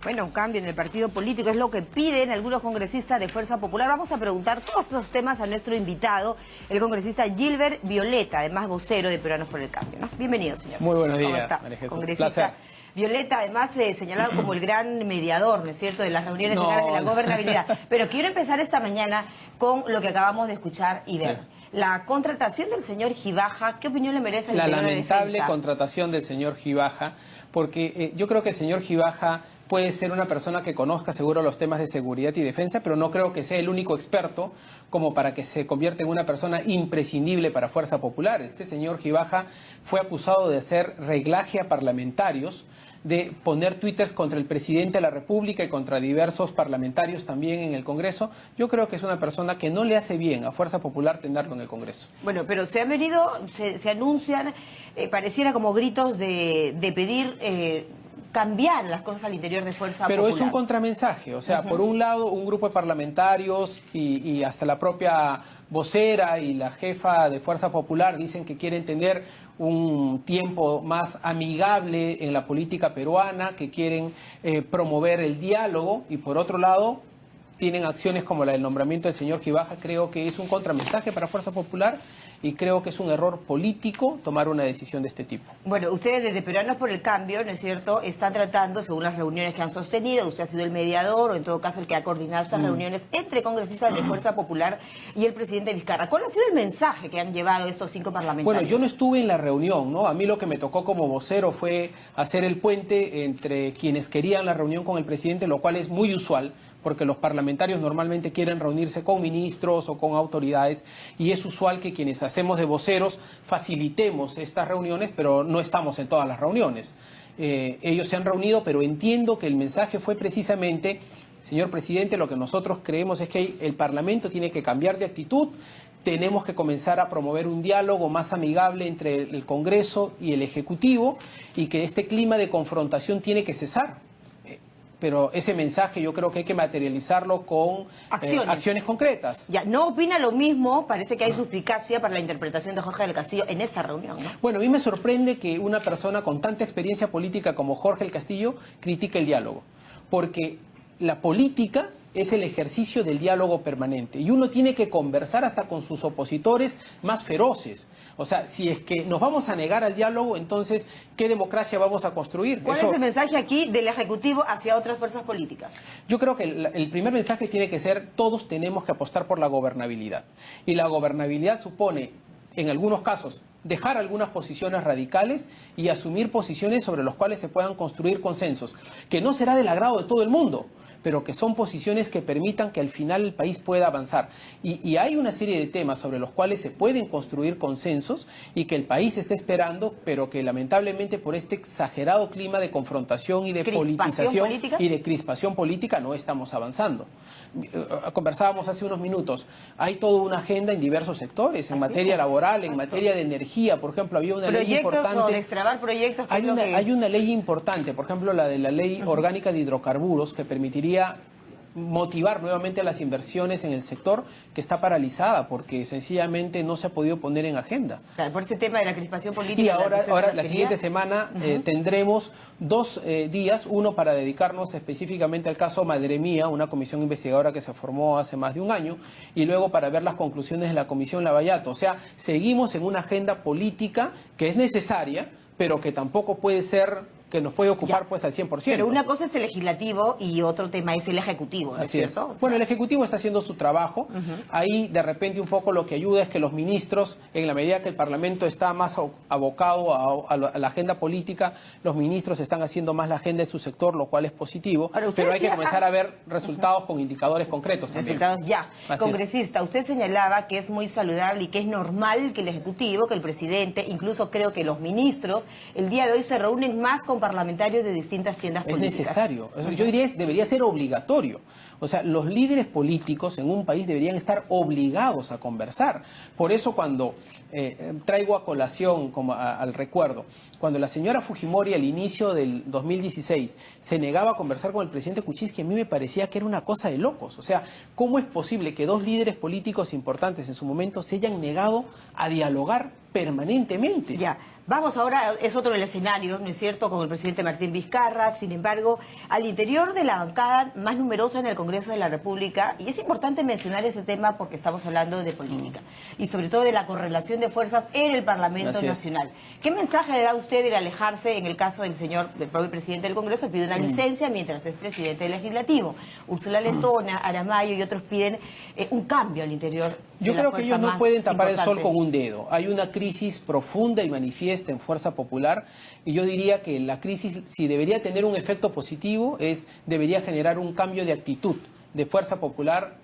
Bueno, un cambio en el partido político es lo que piden algunos congresistas de Fuerza Popular. Vamos a preguntar todos los temas a nuestro invitado, el congresista Gilbert Violeta, además vocero de Peruanos por el Cambio, ¿no? Bienvenido, señor. Muy buenos días, ¿Cómo está? María Jesús. Congresista Placer. Violeta, además señalado como el gran mediador, ¿no es cierto?, de las reuniones de la gobernabilidad. Pero quiero empezar esta mañana con lo que acabamos de escuchar y ver. Sí. La contratación del señor Gibaja, ¿qué opinión le merece al interior de Defensa? La lamentable contratación del señor Gibaja, porque yo creo que el señor Gibaja puede ser una persona que conozca seguro los temas de seguridad y defensa, pero no creo que sea el único experto como para que se convierta en una persona imprescindible para Fuerza Popular. Este señor Gibaja fue acusado de hacer reglaje a parlamentarios, de poner twitters contra el presidente de la República y contra diversos parlamentarios también en el Congreso. Yo creo que es una persona que no le hace bien a Fuerza Popular tenerlo en el Congreso. Bueno, pero se han venido, se anuncian, pareciera como gritos de pedir cambiar las cosas al interior de Fuerza Popular. Pero es un contramensaje, o sea, por un lado un grupo de parlamentarios y hasta la propia vocera y la jefa de Fuerza Popular dicen que quieren tener un tiempo más amigable en la política peruana, que quieren promover el diálogo, y por otro lado tienen acciones como la del nombramiento del señor Gibaja. Creo que es un contramensaje para Fuerza Popular y creo que es un error político tomar una decisión de este tipo. Bueno, ustedes desde Peruanos por el Cambio, ¿no es cierto?, están tratando, según las reuniones que han sostenido, usted ha sido el mediador o en todo caso el que ha coordinado estas reuniones entre congresistas de Fuerza Popular y el presidente Vizcarra. ¿Cuál ha sido el mensaje que han llevado estos 5 parlamentarios? Bueno, yo no estuve en la reunión, ¿no? A mí lo que me tocó como vocero fue hacer el puente entre quienes querían la reunión con el presidente, lo cual es muy usual, porque los parlamentarios normalmente quieren reunirse con ministros o con autoridades, y es usual que quienes hacemos de voceros facilitemos estas reuniones, pero no estamos en todas las reuniones. Ellos se han reunido, pero entiendo que el mensaje fue precisamente: señor presidente, lo que nosotros creemos es que el Parlamento tiene que cambiar de actitud, tenemos que comenzar a promover un diálogo más amigable entre el Congreso y el Ejecutivo, y que este clima de confrontación tiene que cesar. Pero ese mensaje yo creo que hay que materializarlo con acciones concretas. Ya, ¿no opina lo mismo? Parece que hay suspicacia para la interpretación de Jorge del Castillo en esa reunión, ¿no? Bueno, a mí me sorprende que una persona con tanta experiencia política como Jorge del Castillo critique el diálogo, porque la política es el ejercicio del diálogo permanente y uno tiene que conversar hasta con sus opositores más feroces. O sea, si es que nos vamos a negar al diálogo, entonces, ¿qué democracia vamos a construir? ¿Cuál es el mensaje aquí del Ejecutivo hacia otras fuerzas políticas? Yo creo que el primer mensaje tiene que ser: todos tenemos que apostar por la gobernabilidad. Y la gobernabilidad supone, en algunos casos, dejar algunas posiciones radicales y asumir posiciones sobre las cuales se puedan construir consensos, que no será del agrado de todo el mundo, pero que son posiciones que permitan que al final el país pueda avanzar. Y hay una serie de temas sobre los cuales se pueden construir consensos y que el país está esperando, pero que lamentablemente por este exagerado clima de confrontación y de politización y de crispación política no estamos avanzando. Conversábamos hace unos minutos, hay toda una agenda en diversos sectores, en materia laboral, en materia de energía, por ejemplo, había una ley importante. O destrabar proyectos. Hay una ley importante, por ejemplo, la de la ley orgánica de hidrocarburos, que permitiría motivar nuevamente las inversiones en el sector, que está paralizada porque sencillamente no se ha podido poner en agenda. Claro, por ese tema de la crispación política. Y ahora la siguiente semana tendremos 2 días, uno para dedicarnos específicamente al caso Madre Mía, una comisión investigadora que se formó hace más de un año, y luego para ver las conclusiones de la comisión Lavallato. O sea, seguimos en una agenda política que es necesaria, pero que tampoco puede ser, que nos puede ocupar pues al 100%. Pero una cosa es el legislativo y otro tema es el ejecutivo, ¿no es cierto? Bueno, el ejecutivo está haciendo su trabajo. Ahí de repente un poco lo que ayuda es que los ministros, en la medida que el Parlamento está más abocado a la agenda política, los ministros están haciendo más la agenda de su sector, lo cual es positivo. Pero hay que comenzar a ver resultados con indicadores concretos también. Resultados ya. Congresista, usted señalaba que es muy saludable y que es normal que el ejecutivo, que el presidente, incluso creo que los ministros, el día de hoy se reúnen más con parlamentarios de distintas tiendas políticas. Es necesario. Yo diría que debería ser obligatorio. O sea, los líderes políticos en un país deberían estar obligados a conversar. Por eso cuando traigo a colación, como al recuerdo, cuando la señora Fujimori al inicio del 2016 se negaba a conversar con el presidente Kuczynski, a mí me parecía que era una cosa de locos. O sea, ¿cómo es posible que 2 líderes políticos importantes en su momento se hayan negado a dialogar permanentemente? Ya. Vamos ahora, es otro el escenario, ¿no es cierto?, con el presidente Martín Vizcarra. Sin embargo, al interior de la bancada más numerosa en el Congreso de la República, y es importante mencionar ese tema porque estamos hablando de política, y sobre todo de la correlación de fuerzas en el Parlamento Nacional. ¿Qué mensaje le da usted de alejarse, en el caso del propio presidente del Congreso, pide una licencia mientras es presidente del Legislativo? Úrsula Letona, Aramayo y otros piden un cambio al interior. Yo creo que ellos no pueden tapar el sol con un dedo. Hay una crisis profunda y manifiesta en Fuerza Popular, y yo diría que la crisis, si debería tener un efecto positivo, debería generar un cambio de actitud de Fuerza Popular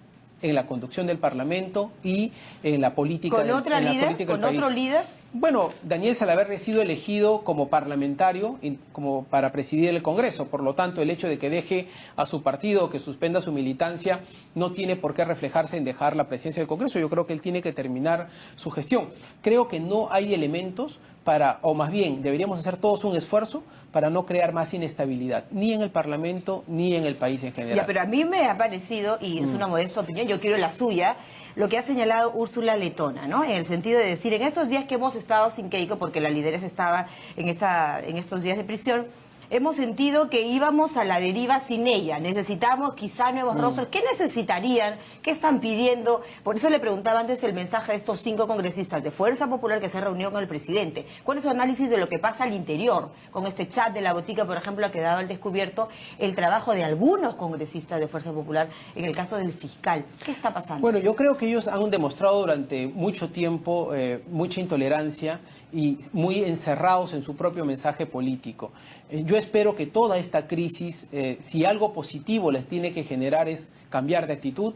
en la conducción del Parlamento y en la política ¿Con otra líder? ¿Con otro líder? Bueno, Daniel Salaverry ha sido elegido como parlamentario como para presidir el Congreso, por lo tanto el hecho de que deje a su partido, que suspenda su militancia, no tiene por qué reflejarse en dejar la presidencia del Congreso. Yo creo que él tiene que terminar su gestión. Creo que no hay elementos para, o más bien deberíamos hacer todos un esfuerzo para no crear más inestabilidad, ni en el Parlamento ni en el país en general. Ya, pero a mí me ha parecido, y es una modesta opinión, yo quiero la suya, lo que ha señalado Úrsula Letona, ¿no? En el sentido de decir, en estos días que hemos estado sin Keiko, porque la lideresa estaba en estos días de prisión, hemos sentido que íbamos a la deriva sin ella. Necesitamos quizá nuevos rostros. ¿Qué necesitarían? ¿Qué están pidiendo? Por eso le preguntaba antes el mensaje de estos 5 congresistas de Fuerza Popular que se reunió con el presidente. ¿Cuál es su análisis de lo que pasa al interior? Con este chat de la botica, por ejemplo, ha quedado al descubierto el trabajo de algunos congresistas de Fuerza Popular en el caso del fiscal. ¿Qué está pasando? Bueno, yo creo que ellos han demostrado durante mucho tiempo mucha intolerancia y muy encerrados en su propio mensaje político. Yo espero que toda esta crisis, si algo positivo les tiene que generar es cambiar de actitud,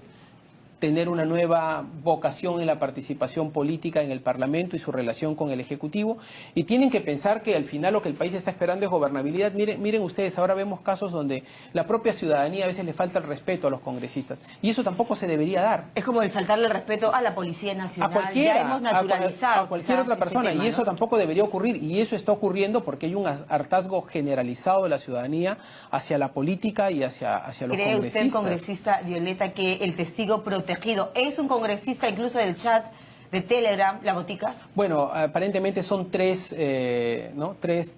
tener una nueva vocación en la participación política en el Parlamento y su relación con el Ejecutivo, y tienen que pensar que al final lo que el país está esperando es gobernabilidad. Miren ustedes, ahora vemos casos donde la propia ciudadanía a veces le falta el respeto a los congresistas, y eso tampoco se debería dar. Es como el faltarle el respeto a la Policía Nacional. A cualquiera, ya hemos naturalizado a cualquier otra persona, tema, y eso ¿no? tampoco debería ocurrir, y eso está ocurriendo porque hay un hartazgo generalizado de la ciudadanía hacia la política y hacia los congresistas. ¿Cree usted, congresista Violeta, que el testigo protegido es un congresista incluso del chat de Telegram, la botica? Bueno, aparentemente son 3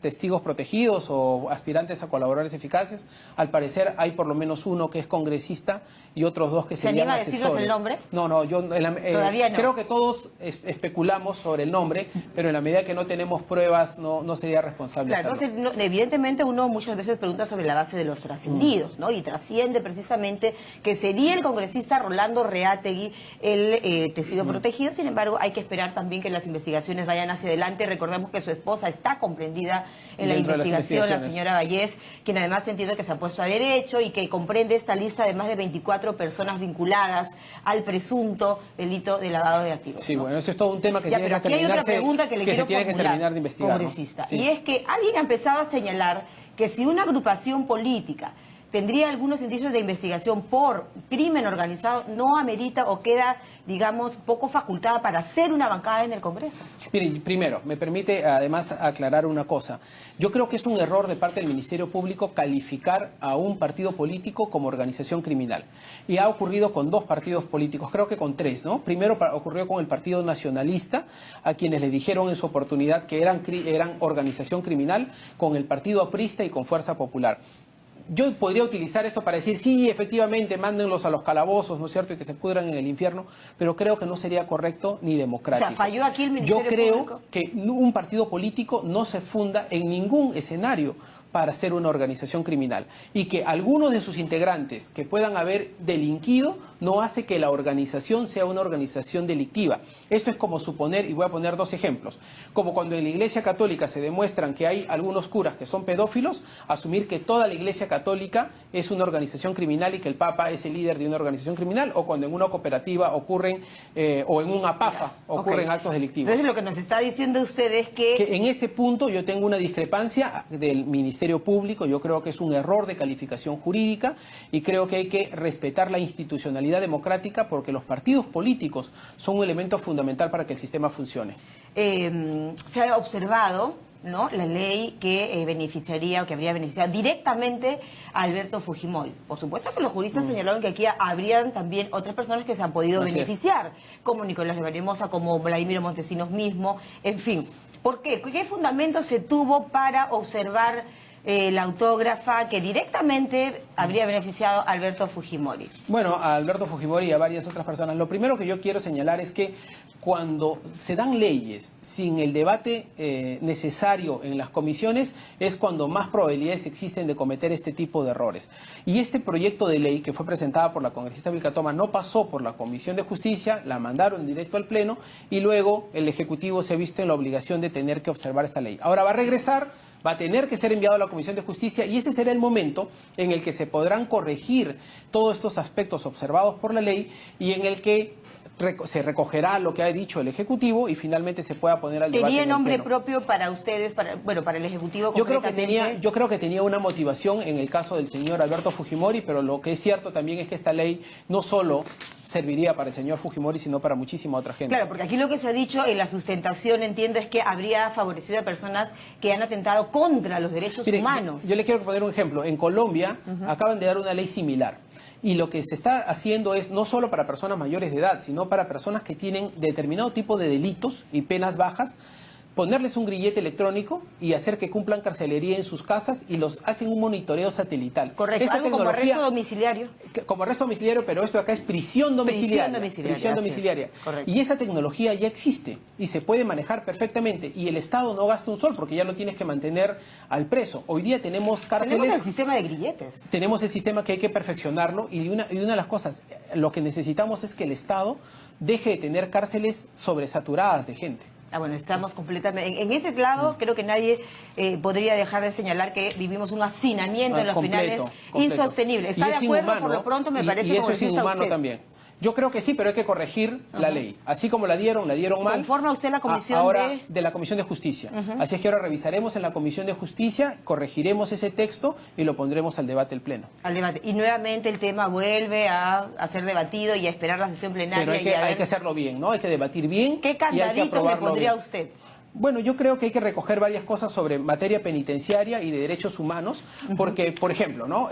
testigos protegidos o aspirantes a colaboradores eficaces. Al parecer hay por lo menos uno que es congresista y otros 2 que serían asesores. ¿Se anima a decirnos el nombre? No, yo Todavía no. Creo que todos especulamos sobre el nombre, pero en la medida que no tenemos pruebas no sería responsable. Claro, evidentemente uno muchas veces pregunta sobre la base de los trascendidos, ¿no? Y trasciende precisamente que sería el congresista Rolando Reátegui el testigo protegido. Sin embargo, hay que esperar también que las investigaciones vayan hacia adelante. Recordemos que su esposa está comprendida en la investigación, la señora Vallés, quien además entiendo que se ha puesto a derecho y que comprende esta lista de más de 24 personas vinculadas al presunto delito de lavado de activos. Sí, ¿no? bueno, eso es todo un tema que tiene que terminarse. Hay otra pregunta que le quiero tiene que terminar de investigar, congresista, ¿no? Sí. Y es que alguien ha empezado a señalar que si una agrupación política tendría algunos indicios de investigación por crimen organizado, no amerita o queda, digamos, poco facultada para hacer una bancada en el Congreso. Mire, primero, me permite además aclarar una cosa. Yo creo que es un error de parte del Ministerio Público calificar a un partido político como organización criminal. Y ha ocurrido con 2 partidos políticos, creo que con 3, ¿no? Primero ocurrió con el Partido Nacionalista, a quienes le dijeron en su oportunidad que eran organización criminal, con el Partido Aprista y con Fuerza Popular. Yo podría utilizar esto para decir, sí, efectivamente, mándenlos a los calabozos, ¿no es cierto?, y que se pudran en el infierno, pero creo que no sería correcto ni democrático. O sea, falló aquí el Ministerio Yo creo Público. que un partido político no se funda en ningún escenario para ser una organización criminal, y que algunos de sus integrantes que puedan haber delinquido no hace que la organización sea una organización delictiva. Esto es como suponer, y voy a poner 2 ejemplos, como cuando en la Iglesia Católica se demuestran que hay algunos curas que son pedófilos, asumir que toda la Iglesia Católica es una organización criminal y que el Papa es el líder de una organización criminal, o cuando en una cooperativa ocurren, o en un APAFA ocurren actos delictivos. Entonces lo que nos está diciendo usted es que en ese punto yo tengo una discrepancia del Ministerio Público. Yo creo que es un error de calificación jurídica y creo que hay que respetar la institucionalidad democrática, porque los partidos políticos son un elemento fundamental para que el sistema funcione. se ha observado ¿no?, la ley que beneficiaría o que habría beneficiado directamente a Alberto Fujimori. Por supuesto que los juristas señalaron que aquí habrían también otras personas que se han podido beneficiar, como Nicolás de Vallhermosa, como Vladimiro Montesinos mismo, en fin. ¿Por qué? ¿Qué fundamento se tuvo para observar la autógrafa que directamente habría beneficiado a Alberto Fujimori? Bueno, a Alberto Fujimori y a varias otras personas. Lo primero que yo quiero señalar es que cuando se dan leyes sin el debate necesario en las comisiones es cuando más probabilidades existen de cometer este tipo de errores. Y este proyecto de ley que fue presentada por la congresista Vilca Toma no pasó por la Comisión de Justicia, la mandaron directo al Pleno y luego el Ejecutivo se ha visto en la obligación de tener que observar esta ley. Ahora va a regresar, va a tener que ser enviado a la Comisión de Justicia y ese será el momento en el que se podrán corregir todos estos aspectos observados por la ley y en el que se recogerá lo que ha dicho el Ejecutivo y finalmente se pueda poner al debate. ¿Tenía nombre propio para ustedes, para el Ejecutivo concretamente? Yo creo que tenía una motivación en el caso del señor Alberto Fujimori, pero lo que es cierto también es que esta ley no solo serviría para el señor Fujimori, sino para muchísima otra gente. Claro, porque aquí lo que se ha dicho en la sustentación, entiendo, es que habría favorecido a personas que han atentado contra los derechos humanos. Yo le quiero poner un ejemplo. En Colombia acaban de dar una ley similar. Y lo que se está haciendo es no solo para personas mayores de edad, sino para personas que tienen determinado tipo de delitos y penas bajas, ponerles un grillete electrónico y hacer que cumplan carcelería en sus casas y los hacen un monitoreo satelital. Correcto, algo como arresto domiciliario. Como arresto domiciliario, pero esto acá es prisión domiciliaria. Prisión domiciliaria. Y esa tecnología ya existe y se puede manejar perfectamente. Y el Estado no gasta un sol porque ya lo tienes que mantener al preso. Hoy día tenemos cárceles... Tenemos el sistema de grilletes. Tenemos el sistema que hay que perfeccionarlo y una de las cosas, lo que necesitamos es que el Estado deje de tener cárceles sobresaturadas de gente. Bueno, estamos completamente... En ese lado, creo que nadie podría dejar de señalar que vivimos un hacinamiento en los penales insostenible. ¿Está de acuerdo? Inhumano, por lo pronto me parece... Y eso es inhumano también. Yo creo que sí, pero hay que corregir la ley. Así como la dieron mal. ¿Conforma usted la comisión ahora de la Comisión de Justicia? Así es que ahora revisaremos en la Comisión de Justicia, corregiremos ese texto y lo pondremos al debate del Pleno. Al debate. Y nuevamente el tema vuelve a ser debatido y a esperar la sesión plenaria. Pero hay que hacerlo bien, ¿no? Hay que debatir bien. ¿Qué candaditos le pondría a usted? Bueno, yo creo que hay que recoger varias cosas sobre materia penitenciaria y de derechos humanos, porque, por ejemplo, ¿no?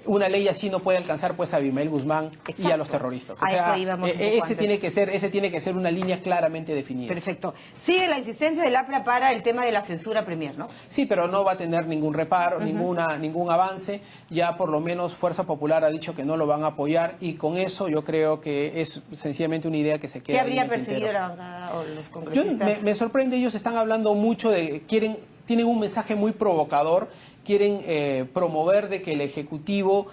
Una ley así no puede alcanzar pues a Abimael Guzmán y a los terroristas. O sea, ese tiene que ser una línea claramente definida. Perfecto. Sigue la insistencia del APRA para el tema de la censura Premier, ¿no? Sí, pero no va a tener ningún reparo, ningún avance. Ya por lo menos Fuerza Popular ha dicho que no lo van a apoyar y con eso yo creo que es sencillamente una idea que se queda. ¿Qué habría perseguido la bancada o los congresistas? Me sorprende, ellos están hablando mucho tienen un mensaje muy provocador, quieren promover de que el Ejecutivo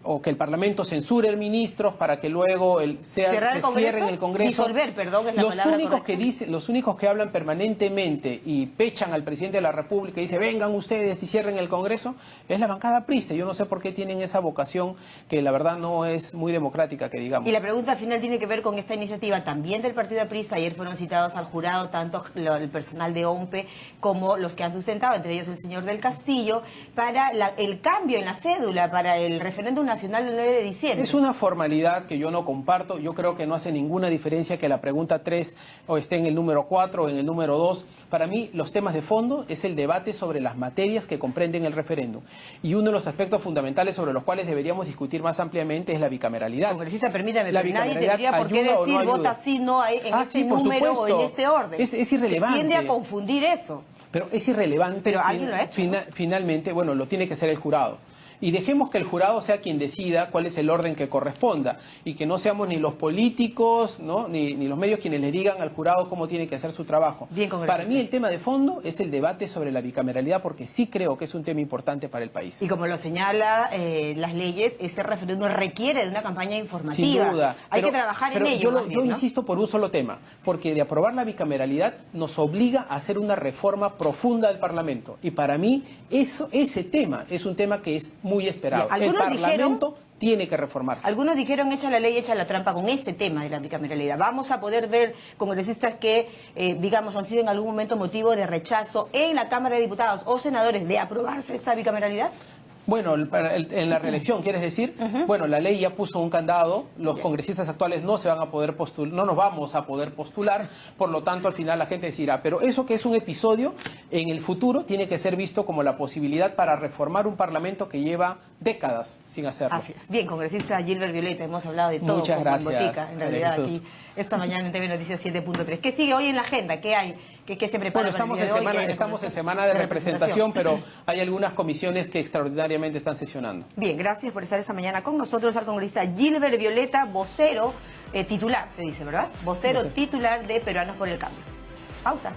o que el Parlamento censure al ministro para que luego se cierre en el Congreso. Disolver, perdón, es la palabra correcta. Los únicos que hablan permanentemente y pechan al presidente de la República y dicen vengan ustedes y cierren el Congreso, es la bancada aprista. Yo no sé por qué tienen esa vocación que la verdad no es muy democrática, que digamos. Y la pregunta final tiene que ver con esta iniciativa también del partido aprista. Ayer fueron citados al jurado tanto el personal de OMPE como los que han sustentado, entre ellos el señor del Castillo, para el cambio en la cédula para el referéndum nacional del 9 de diciembre. Es una formalidad que yo no comparto. Yo creo que no hace ninguna diferencia que la pregunta 3 o esté en el número 4 o en el número 2. Para mí, los temas de fondo es el debate sobre las materias que comprenden el referéndum. Y uno de los aspectos fundamentales sobre los cuales deberíamos discutir más ampliamente es la bicameralidad. Congresista, permítame, pero nadie tendría por qué decir vota sí, no en ese número o en ese orden. Es irrelevante. Se tiende a confundir eso. Pero es irrelevante. Pero alguien lo ha hecho. Finalmente, bueno, lo tiene que hacer el jurado. Y dejemos que el jurado sea quien decida cuál es el orden que corresponda y que no seamos ni los políticos, ¿no? ni los medios quienes le digan al jurado cómo tiene que hacer su trabajo. Para mí el tema de fondo es el debate sobre la bicameralidad porque sí creo que es un tema importante para el país. Y como lo señala las leyes, ese referéndum requiere de una campaña informativa. Sin duda. Hay que trabajar en ello. Yo insisto por un solo tema, porque de aprobar la bicameralidad nos obliga a hacer una reforma profunda del Parlamento. Y para mí ese tema es un tema que es muy esperado. El Parlamento tiene que reformarse. Algunos dijeron, echa la ley, echa la trampa con este tema de la bicameralidad. Vamos a poder ver congresistas que, digamos, han sido en algún momento motivo de rechazo en la Cámara de Diputados o senadores de aprobarse esta bicameralidad. Bueno, en la reelección, ¿quieres decir? Bueno, la ley ya puso un candado, los congresistas actuales no se van a poder postular, no nos vamos a poder postular, por lo tanto al final la gente decidirá. Pero eso que es un episodio, en el futuro tiene que ser visto como la posibilidad para reformar un parlamento que lleva décadas sin hacerlo. Así es. Bien, congresista Gilbert Violeta, hemos hablado de todo. Muchas como gracias, en Botica, en realidad María Jesús. aquí esta mañana en TV Noticias 7.3. ¿Qué sigue hoy en la agenda? ¿Qué hay? ¿Qué se prepara? Bueno, estamos para el día de hoy? ¿Qué hay estamos en Congreso? semana de representación, pero hay algunas comisiones que extraordinariamente están sesionando. Bien, gracias por estar esta mañana con nosotros al congresista Gilbert Violeta, vocero titular, se dice, ¿verdad? Vocero titular de Peruanos por el Cambio. Pausa.